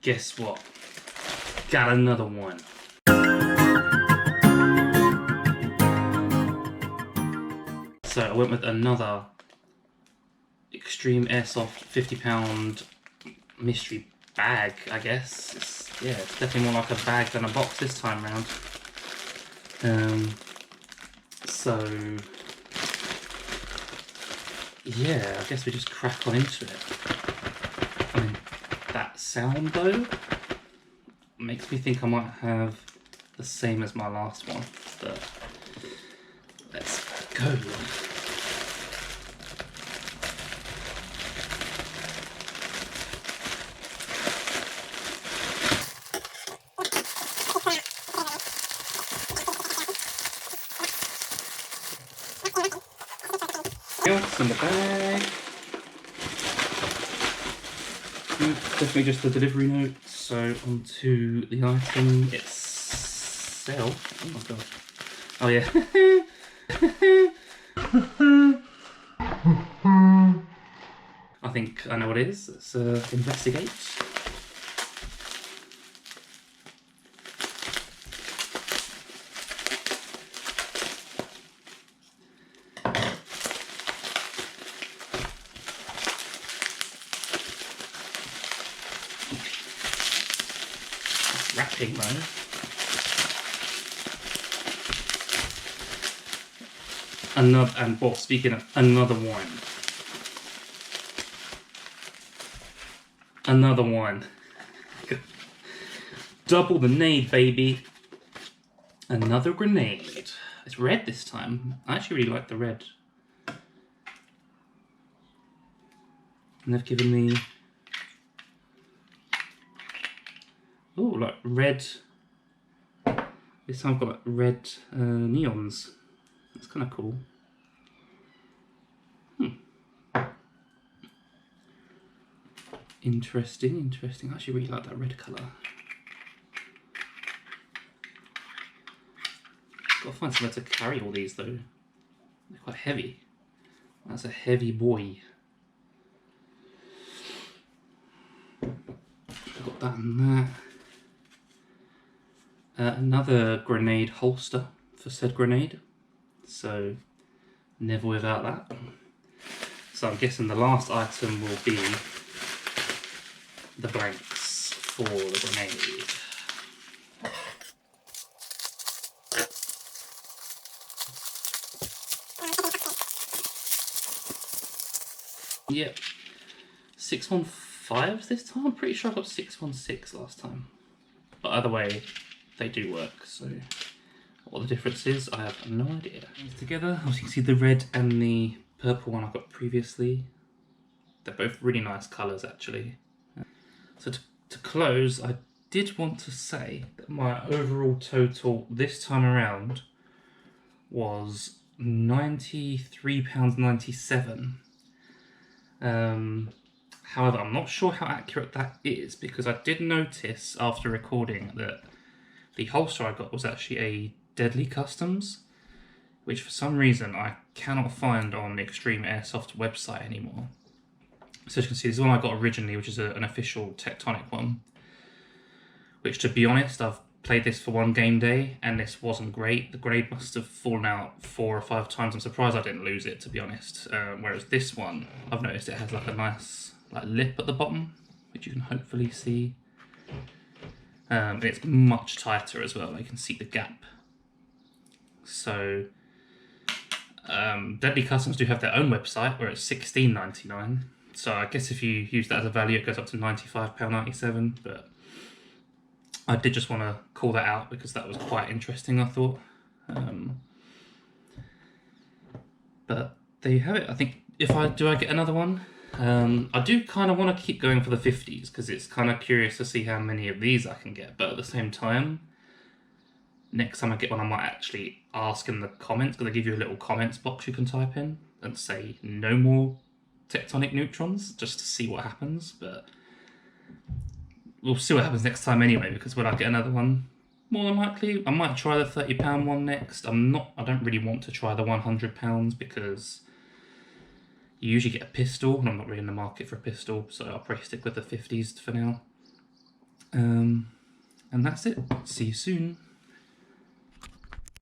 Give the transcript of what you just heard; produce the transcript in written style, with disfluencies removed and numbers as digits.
Guess what? Got another one. So I went with another Extreme Airsoft £50 mystery bag, I guess. It's definitely more like a bag than a box this time round. So yeah, I guess we just crack on into it. I mean, that sound though makes me think I might have the same as my last one, but let's go. Else in the bag. Definitely just the delivery note. So onto the item itself. Oh my god. Oh yeah. I think I know what it is. Let's investigate. Wrapping though. Another, and well, speaking of another one. Another one. Double the nade, baby. Another grenade. It's red this time. I actually really like the red. And they've given me, oh, like red. This time I've got like red neons. That's kind of cool. Interesting, interesting. I actually really like that red colour. Gotta find somewhere to carry all these though. They're quite heavy. That's a heavy boy. Got that and that. Another grenade holster for said grenade. So never without that. So I'm guessing the last item will be the blanks for the grenade. Yep, 615s this time. I'm pretty sure I got 616 last time. But either way, they do work. So what the difference is, I have no idea. Together, as you can see, the red and the purple one I got previously. They're both really nice colours actually. So to close, I did want to say that my overall total this time around was £93.97. However, I'm not sure how accurate that is because I did notice after recording that the holster I got was actually a Deadly Customs, which for some reason I cannot find on the Extreme Airsoft website anymore. So as you can see, this is the one I got originally, which is an official Tectonic one. Which, to be honest, I've played this for one game day, and this wasn't great. The grade must have fallen out 4 or 5 times. I'm surprised I didn't lose it, to be honest. Whereas this one, I've noticed it has like a nice lip at the bottom, which you can hopefully see. And it's much tighter as well. You can see the gap. So Deadly Customs do have their own website where it's $16.99. So I guess if you use that as a value, it goes up to £95.97. But I did just want to call that out because that was quite interesting, I thought. But there you have it. I think if I get another one, I do kind of want to keep going for the 50s because it's kind of curious to see how many of these I can get. But at the same time, next time I get one, I might actually ask in the comments, because they give you a little comments box you can type in and say no more Tectonic neutrons, just to see what happens. But we'll see what happens next time anyway, because when I get another one, more than likely I might try the £30 one next. I don't really want to try the £100 because you usually get a pistol, and I'm not really in the market for a pistol, so I'll probably stick with the 50s for now. And that's it. See you soon.